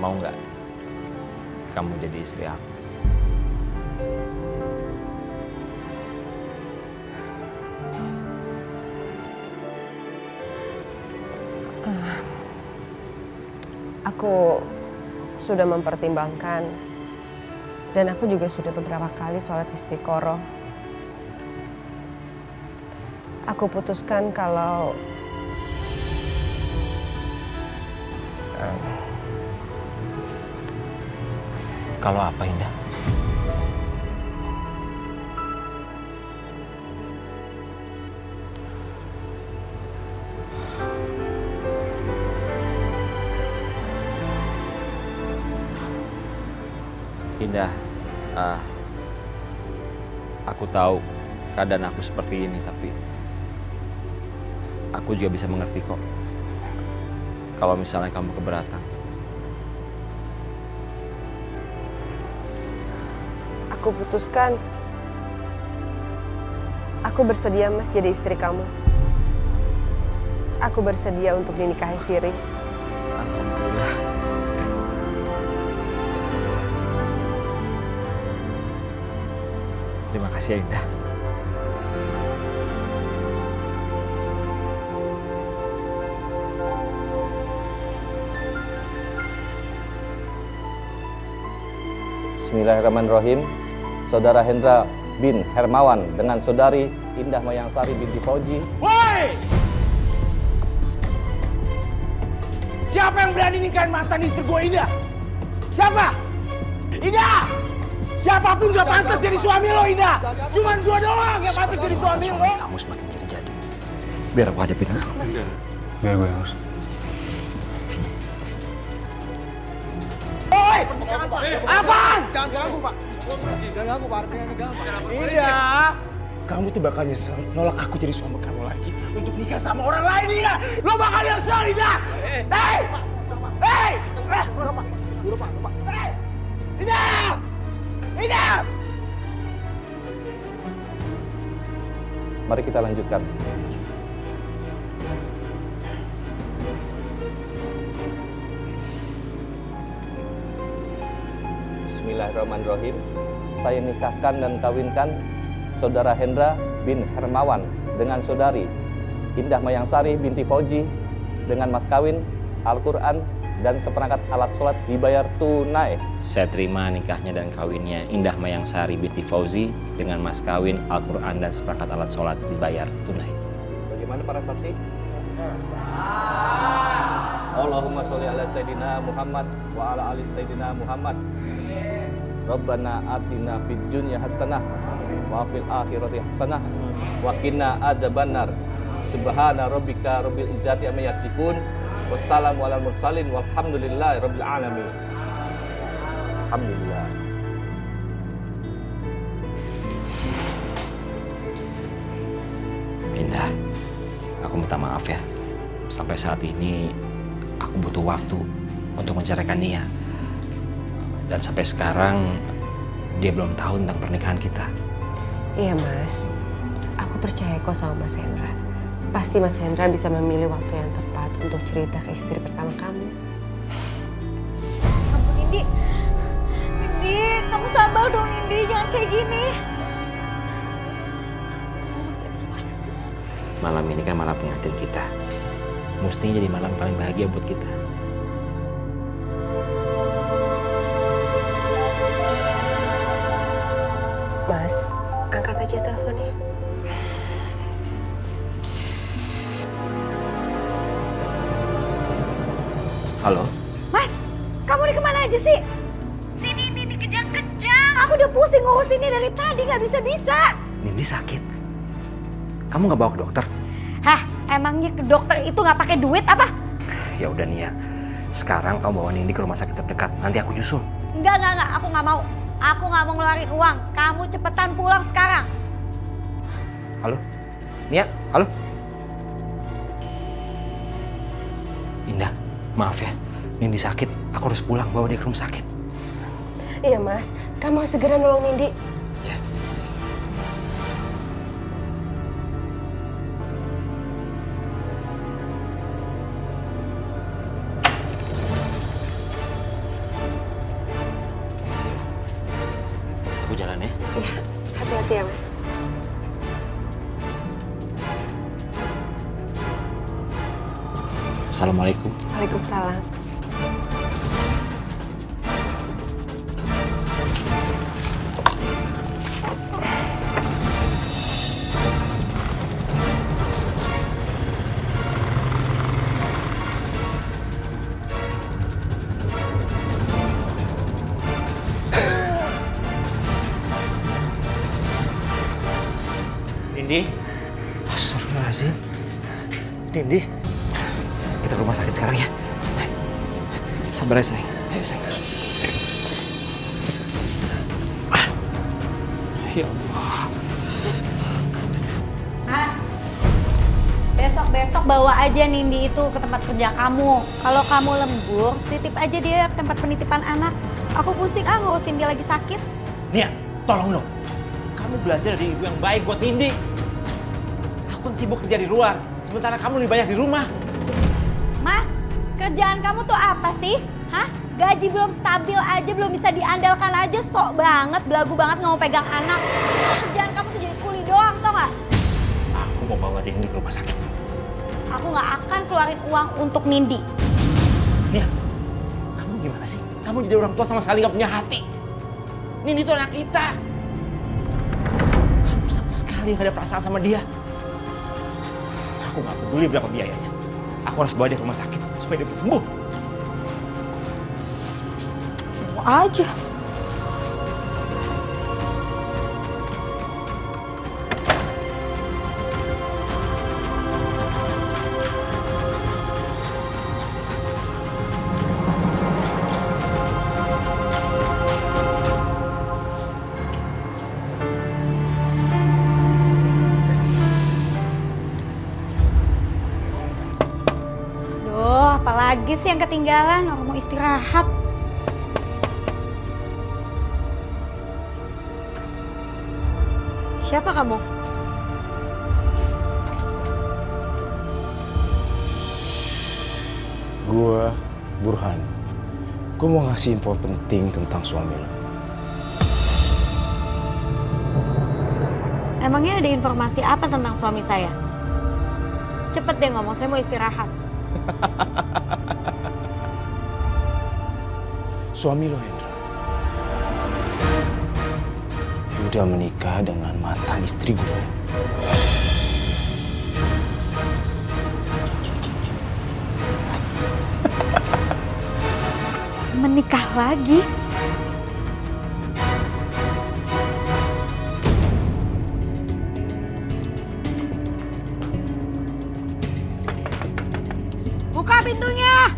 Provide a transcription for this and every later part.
mau nggak kamu jadi istri aku? Aku sudah mempertimbangkan dan aku juga sudah beberapa kali sholat istiqoroh. Aku putuskan kalau apa Indah? Indah, aku tahu keadaan aku seperti ini, tapi aku juga bisa mengerti kok kalau misalnya kamu keberatan. aku putuskan, aku bersedia Mas jadi istri kamu. Aku bersedia untuk dinikahi siri. Alhamdulillah. Terima kasih ya Indah. Bismillahirrahmanirrahim. Saudara Hendra bin Hermawan dengan saudari Indah Mayangsari binti Fauji. Woi! Siapa yang berani nikahin mantan istri gue Indah? Siapa? Indah! Siapapun gak pantas jadi suami lo Indah. Cuman gue doang yang pantas jadi suami lo. Kamu semakin jadi. Biar aku hadapin. Biar gue yang harus. Woi! Apaan? Jangan ganggu, Pak. Jangan ganggu, Pak. Indah! Kamu tuh bakal nyesel nolak aku jadi suami kamu lagi untuk nikah sama orang lain, Indah. Lo bakal nyesel, Indah. Hei! Hei! Dulu, Pak. Hei! Indah! Indah! Mari kita lanjutkan. Bismillahirrahmanirrahim. Saya nikahkan dan kawinkan Saudara Hendra bin Hermawan dengan saudari Indah Mayangsari binti Fauji dengan mas kawin, Al-Quran, dan seperangkat alat sholat dibayar tunai. Saya terima nikahnya dan kawinnya Indah Mayangsari binti Fauzi dengan mas kawin, Al-Quran, dan seperangkat alat sholat dibayar tunai. Bagaimana para saksi? Allahumma sholli ala Sayyidina Muhammad wa ala ali Sayyidina Muhammad. Rabbana atina fid dunya hasanah wa fil akhirati hasanah wa qina adzabannar. Subhana rabbika rabbil izzati amma yasifun. Wassalamu ala mursalin walhamdulillahi rabbil alamin. Alhamdulillah. Indah, aku minta maaf ya. Sampai saat ini aku butuh waktu untuk menceraikan dia. Dan sampai sekarang dia belum tahu tentang pernikahan kita. Iya Mas, aku percaya kok sama Mas Hendra. Pasti Mas Hendra bisa memilih waktu yang tepat untuk cerita ke istri pertama kamu. Ampun Nindi, Nindi, kamu sabar dong Nindi, jangan kayak gini. Mas Hendra mana sih? Malam ini kan malam pengantin kita. Mestinya jadi malam paling bahagia buat kita. Mas, angkat aja teleponnya. Halo? Mas, kamu ini kemana aja sih? Sini Nindi kejang-kejang, aku udah pusing ngurus ini dari tadi nggak bisa-bisa. Nindi sakit. Kamu nggak bawa ke dokter? Hah, emangnya ke dokter itu nggak pakai duit apa? Ya udah Nia. Sekarang kamu bawa Nindi ke rumah sakit terdekat. Nanti aku nyusul. Enggak, aku nggak mau. Aku nggak mau ngeluarin uang. Kamu cepetan pulang sekarang. Halo? Nia, halo? Indah, maaf ya. Nindi sakit. Aku harus pulang bawa dia ke rumah sakit. Iya Mas, kamu harus segera nolong Nindi. Ya. jalan ya. Iya, hati-hati ya Mas. Assalamualaikum. Waalaikumsalam. Nindi. Astagfirullahaladzim. Nindi. Kita ke rumah sakit sekarang ya. Sabar ya, sayang. Ayo, sayang. Ya Allah. Mas, besok-besok bawa aja Nindi itu ke tempat kerja kamu. Kalau kamu lembur, titip aja dia ke tempat penitipan anak. Aku pusing ngurusin dia lagi sakit. Nia, tolong dong. Kamu belajar dari ibu yang baik buat Nindi. Aku kan sibuk kerja di luar, sementara kamu lebih banyak di rumah. Mas, kerjaan kamu tuh apa sih? Hah? Gaji belum stabil aja, belum bisa diandalkan aja, sok banget, belagu banget nggak mau pegang anak. Kerjaan kamu tuh jadi kuli doang, tau nggak? Aku mau bawa Nindi ke rumah sakit. Aku nggak akan keluarin uang untuk Nindi. Nia, kamu gimana sih? Kamu jadi orang tua sama sekali gak punya hati. Nindi itu anak kita. Kamu sama sekali gak ada perasaan sama dia. Aku gak peduli berapa biayanya. Aku harus bawa dia ke rumah sakit supaya dia bisa sembuh. Aja. Duh, apalagi sih yang ketinggalan? Aku mau istirahat. Siapa kamu? Gua Burhan. Gue mau ngasih info penting tentang suami lo. Emangnya ada informasi apa tentang suami saya? Cepet deh ngomong, saya mau istirahat. Suami lo, Hendra, udah menikah dengan mantan istri gue. Menikah lagi? Buka pintunya!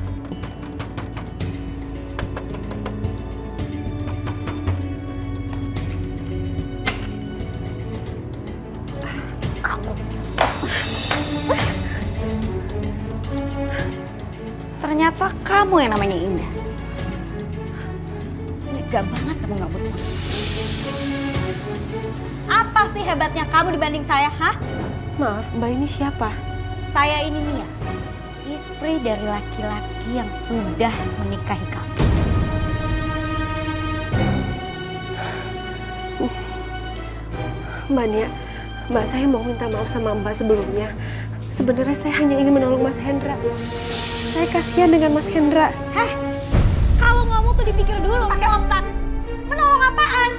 Kamu. Ternyata kamu yang namanya Indah. Lega banget kamu ngabut sama. Apa sih hebatnya kamu dibanding saya, hah? Maaf, Mbak ini siapa? Saya ini Nia, istri dari laki-laki yang sudah menikahi kamu. Mbak Nia, Mbak saya mau minta maaf sama Mbak sebelumnya. Sebenarnya saya hanya ingin menolong Mas Hendra. Saya kasihan dengan Mas Hendra. Heh, kalau ngomong tuh dipikir dulu pakai otak. Menolong apaan?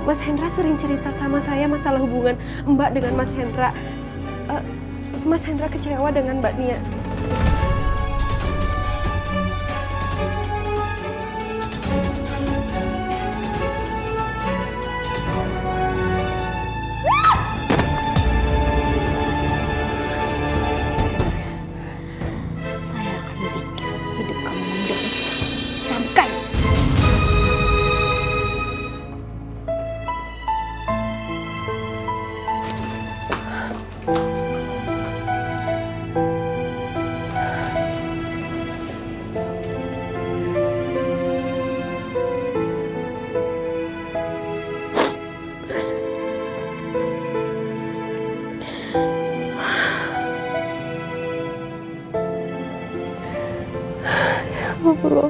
Mas Hendra sering cerita sama saya masalah hubungan Mbak dengan Mas Hendra. Mas Hendra kecewa dengan Mbak Nia. Saya akan bikin hidup kamu menderita. Camkan. Ngobrol.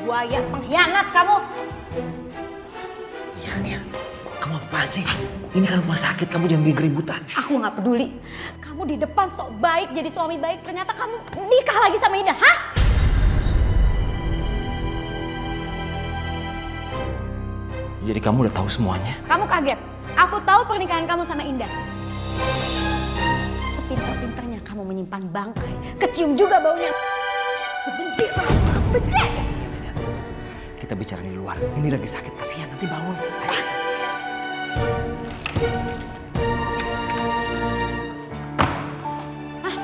buaya, pengkhianat kamu. Nia, kamu apaan sih? Ini kan rumah sakit, kamu jangan bikin keributan. Aku nggak peduli. Kamu di depan sok baik, jadi suami baik. Ternyata kamu nikah lagi sama Indah, hah? Jadi kamu udah tahu semuanya? Kamu kaget. Aku tahu pernikahan kamu sama Indah. Sepintar-pintarnya kamu menyimpan bangkai. Kecium juga baunya. Aku benci sama kamu, aku benci. Kita bicara di luar. Ini lagi sakit, kasihan nanti bangun. Ayo. Mas,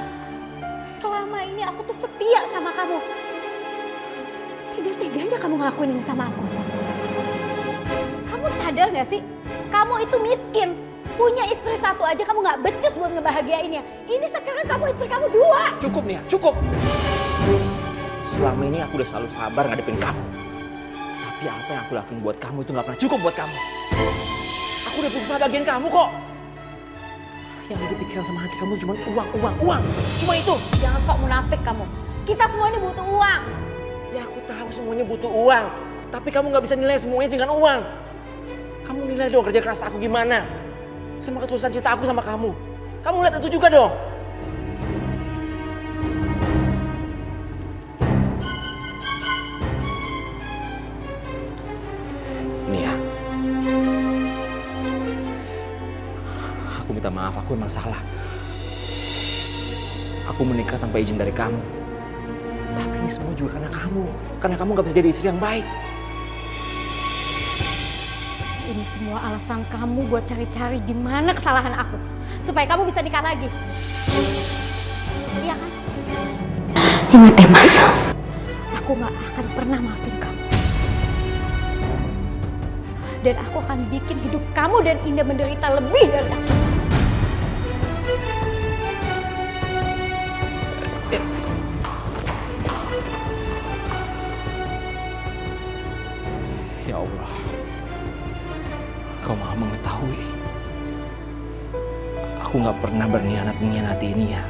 selama ini aku tuh setia sama kamu. Tega-teganya kamu ngelakuin ini sama aku. Kamu sadar gak sih? Kamu itu miskin. Punya istri satu aja kamu gak becus buat ngebahagiainnya. Ini sekarang kamu istri kamu 2. Cukup Nia, cukup. Selama ini aku udah selalu sabar ngadepin kamu. Tapi apa yang aku lakuin buat kamu itu gak pernah cukup buat kamu. Aku udah berusaha bagian kamu kok. Yang ada pikiran sama hati kamu cuma uang. Cuma itu. Jangan sok munafik kamu. Kita semua ini butuh uang. Ya aku tahu semuanya butuh uang. Tapi kamu gak bisa nilai semuanya dengan uang. Kamu nilai dong kerja keras aku gimana. Sama ketulusan cinta aku sama kamu. Kamu lihat itu juga dong. Nia. Aku minta maaf, aku emang salah. Aku menikah tanpa izin dari kamu. Tapi ini semua juga karena kamu. Karena kamu gak bisa jadi istri yang baik. Ini semua alasan kamu buat cari-cari di mana kesalahan aku. Supaya kamu bisa nikah lagi. Iya kan? Ingat ya Mas, Aku gak akan pernah maafin kamu. Dan aku akan bikin hidup kamu dan Indah menderita lebih dari aku. Ya Allah, Kau Maha mengetahui. Aku gak pernah berniat mengkhianati ini ya.